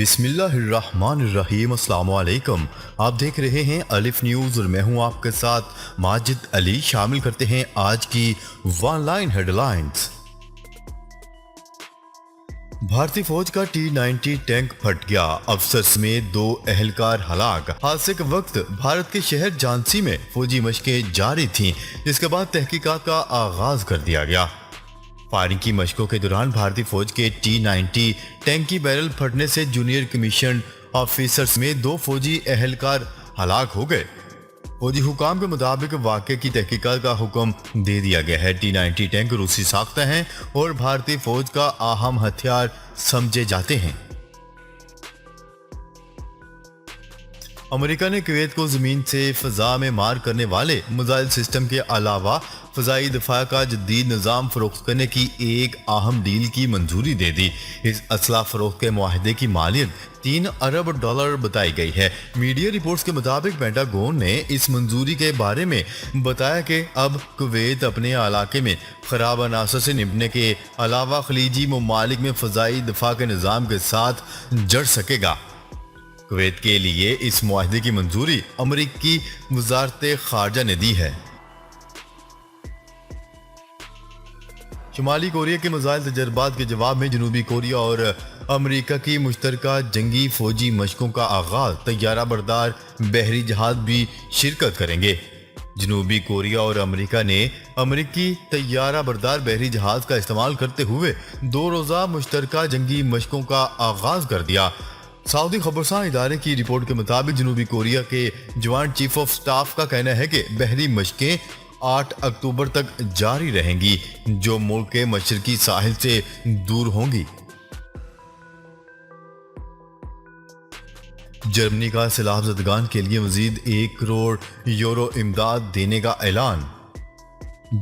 بسم اللہ الرحمن الرحیم۔ السلام علیکم، آپ دیکھ رہے ہیں الف نیوز اور میں ہوں آپ کے ساتھ ماجد علی۔ شامل کرتے ہیں آج کی ون لائن ہیڈ لائنز۔ بھارتی فوج کا T-90 ٹینک پھٹ گیا، افسر سمیت 2 اہلکار ہلاک۔ حادثے کے وقت بھارت کے شہر جھانسی میں فوجی مشقیں جاری تھیں، جس کے بعد تحقیقات کا آغاز کر دیا گیا۔ فائرنگ کی مشقوں کے دوران بھارتی فوج کے T-90 ٹینک کی بیرل پھٹنے سے جونیئر کمیشن آفیسر سمیت 2 فوجی اہلکار ہلاک ہو گئے۔ فوجی حکام کے مطابق واقعے کی تحقیقات کا حکم دے دیا گیا ہے۔ T-90 ٹینک روسی ساختہ ہیں اور بھارتی فوج کا اہم ہتھیار سمجھے جاتے ہیں۔ امریکہ نے کویت کو زمین سے فضا میں مار کرنے والے میزائل سسٹم کے علاوہ فضائی دفاع کا جدید نظام فروخت کرنے کی ایک اہم ڈیل کی منظوری دے دی۔ اس اسلحہ فروخت کے معاہدے کی مالیت $3 ارب بتائی گئی ہے۔ میڈیا رپورٹس کے مطابق پینٹاگون نے اس منظوری کے بارے میں بتایا کہ اب کویت اپنے علاقے میں خراب عناصر سے نمٹنے کے علاوہ خلیجی ممالک میں فضائی دفاع کے نظام کے ساتھ جڑ سکے گا۔ کویت کے لیے اس معاہدے کی منظوری امریکی وزارت خارجہ نے دی ہے۔ شمالی کوریا کے میزائل تجربات کے جواب میں جنوبی کوریا اور امریکہ کی مشترکہ جنگی فوجی مشقوں کا آغاز۔ طیارہ بردار بحری جہاز بھی شرکت کریں گے۔ جنوبی کوریا اور امریکہ نے امریکی طیارہ بردار بحری جہاز کا استعمال کرتے ہوئے 2 روزہ مشترکہ جنگی مشقوں کا آغاز کر دیا۔ سعودی خبرساں ادارے کی رپورٹ کے مطابق جنوبی کوریا کے جوائنٹ چیف آف سٹاف کا کہنا ہے کہ بحری مشقیں 8 اکتوبر تک جاری رہیں گی، جو ملک کے مشرقی ساحل سے دور ہوں گی۔ جرمنی کا سیلاب زدگان کے لیے مزید 1 کروڑ یورو امداد دینے کا اعلان۔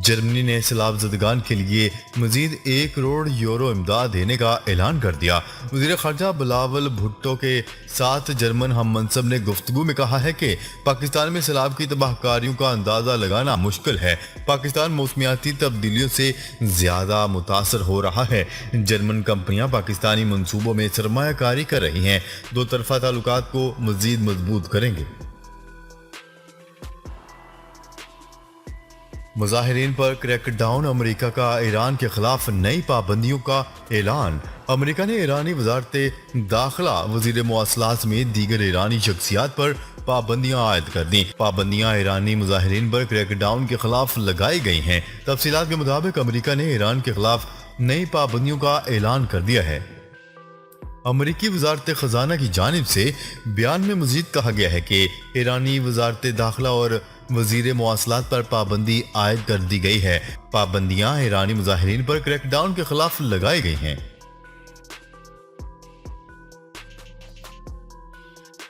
جرمنی نے سیلاب زدگان کے لیے مزید 1 کروڑ یورو امداد دینے کا اعلان کر دیا۔ وزیر خارجہ بلاول بھٹو کے ساتھ جرمن ہم منصب نے گفتگو میں کہا ہے کہ پاکستان میں سیلاب کی تباہ کاریوں کا اندازہ لگانا مشکل ہے۔ پاکستان موسمیاتی تبدیلیوں سے زیادہ متاثر ہو رہا ہے۔ جرمن کمپنیاں پاکستانی منصوبوں میں سرمایہ کاری کر رہی ہیں، 2 طرفہ تعلقات کو مزید مضبوط کریں گے۔ مظاہرین پر کریک ڈاؤن، امریکہ کا ایران کے خلاف نئی پابندیوں کا اعلان۔ امریکہ نے ایرانی وزارت داخلہ، وزیر مواصلات سمیت دیگر ایرانی شخصیات پر پابندیاں عائد کر دیں۔ پابندیاں ایرانی مظاہرین پر کریک ڈاؤن کے خلاف لگائی گئی ہیں۔ تفصیلات کے مطابق امریکہ نے ایران کے خلاف نئی پابندیوں کا اعلان کر دیا ہے۔ امریکی وزارت خزانہ کی جانب سے بیان میں مزید کہا گیا ہے کہ ایرانی وزارت داخلہ اور وزیر مواصلات پر پابندی عائد کر دی گئی ہے۔ پابندیاں ایرانی مظاہرین پر کریک ڈاؤن کے خلاف لگائی گئی ہیں۔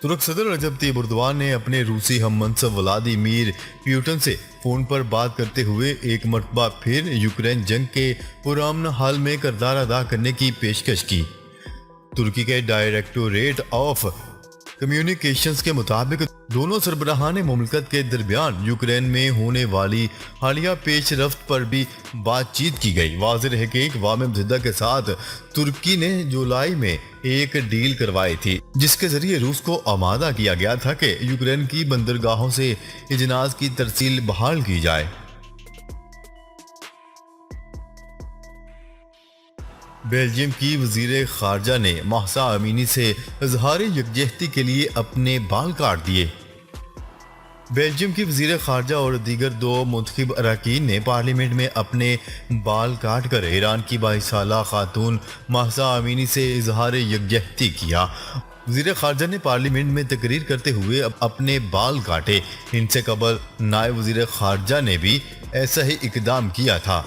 ترک صدر رجب طیب اردوان نے اپنے روسی ہم منصب ولادیمیر پیوٹن سے فون پر بات کرتے ہوئے ایک مرتبہ پھر یوکرین جنگ کے پرامن حل میں کردار ادا کرنے کی پیشکش کی۔ ترکی کے ڈائریکٹوریٹ آف کمیونیکیشنز کے مطابق دونوں سربراہان مملکت کے درمیان یوکرین میں ہونے والی حالیہ پیش رفت پر بھی بات چیت کی گئی۔ واضح ہے کہ اقوام متحدہ کے ساتھ ترکی نے جولائی میں ایک ڈیل کروائی تھی، جس کے ذریعے روس کو آمادہ کیا گیا تھا کہ یوکرین کی بندرگاہوں سے اجناس کی ترسیل بحال کی جائے۔ بیلجیم کی وزیر خارجہ نے مہسا امینی سے اظہار یکجہتی کے لیے اپنے بال کاٹ دیے۔ بیلجیم کی وزیر خارجہ اور دیگر 2 منتخب اراکین نے پارلیمنٹ میں اپنے بال کاٹ کر ایران کی 22 سالہ خاتون مہسا امینی سے اظہار یکجہتی کیا۔ وزیر خارجہ نے پارلیمنٹ میں تقریر کرتے ہوئے اپنے بال کاٹے۔ ان سے قبل نائب وزیر خارجہ نے بھی ایسا ہی اقدام کیا تھا۔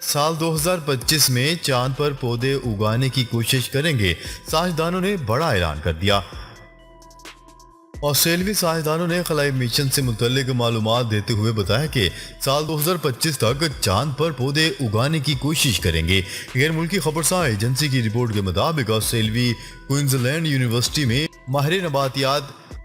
سال 2025 میں چاند پر پودے اگانے کی کوشش کریں گے، سائنسدانوں نے بڑا اعلان کر دیا۔ آسٹریلوی سائنسدانوں نے خلائی مشن سے متعلق معلومات دیتے ہوئے بتایا کہ سال 2025 تک چاند پر پودے اگانے کی کوشش کریں گے۔ غیر ملکی خبرساں ایجنسی کی رپورٹ کے مطابق آسٹریلوی کوئنزلینڈ یونیورسٹی میں ماہر نباتیات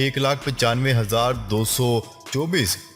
1,95,224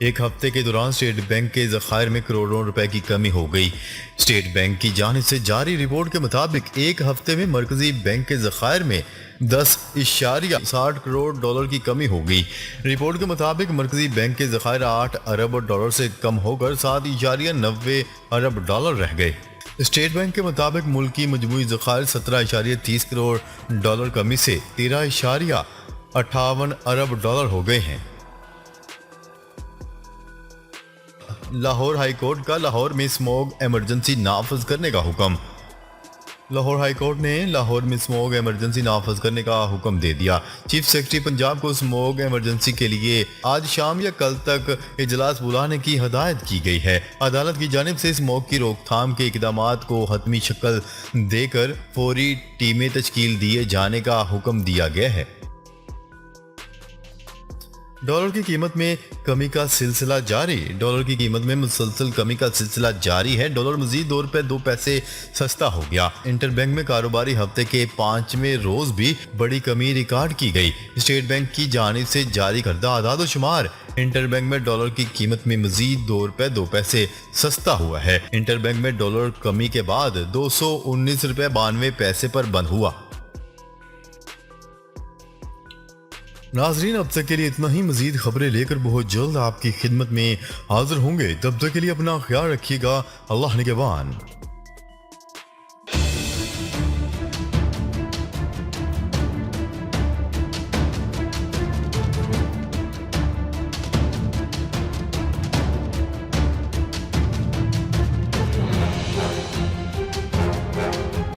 ایک ہفتے کے دوران اسٹیٹ بینک کے ذخائر میں کروڑوں روپے کی کمی ہو گئی۔ اسٹیٹ بینک کی جانب سے جاری رپورٹ کے مطابق ایک ہفتے میں مرکزی بینک کے ذخائر میں 10.60 کروڑ ڈالر کی کمی ہو گئی۔ رپورٹ کے مطابق مرکزی بینک کے ذخائر 8 ارب ڈالر سے کم ہو کر 7.90 ارب ڈالر رہ گئے۔ اسٹیٹ بینک کے مطابق ملکی مجموعی ذخائر 17.30 کروڑ ڈالر کمی سے 13.58 ارب ڈالر ہو گئے ہیں۔ لاہور ہائی کورٹ کا لاہور میں اسموگ ایمرجنسی نافذ کرنے کا حکم۔ لاہور ہائی کورٹ نے لاہور میں اسموگ ایمرجنسی نافذ کرنے کا حکم دے دیا۔ چیف سیکرٹری پنجاب کو اسموگ ایمرجنسی کے لیے آج شام یا کل تک اجلاس بلانے کی ہدایت کی گئی ہے۔ عدالت کی جانب سے اسموگ کی روک تھام کے اقدامات کو حتمی شکل دے کر فوری ٹیمیں تشکیل دیے جانے کا حکم دیا گیا ہے۔ ڈالر کی قیمت میں کمی کا سلسلہ جاری۔ ڈالر کی قیمت میں مسلسل کمی کا سلسلہ جاری ہے۔ ڈالر مزید 2 روپے 2 پیسے سستا ہو گیا۔ انٹر بینک میں کاروباری ہفتے کے 5ویں روز بھی بڑی کمی ریکارڈ کی گئی۔ اسٹیٹ بینک کی جانب سے جاری کردہ اعداد و شمار انٹر بینک میں ڈالر کی قیمت میں مزید 2 روپے 2 پیسے سستا ہوا ہے۔ انٹر بینک میں ڈالر کمی کے بعد 219 روپے 92 پیسے پر بند ہوا۔ ناظرین اب تک کے لیے اتنا ہی۔ مزید خبریں لے کر بہت جلد آپ کی خدمت میں حاضر ہوں گے۔ تب تک کے لیے اپنا خیال رکھیے گا۔ اللہ نگہبان۔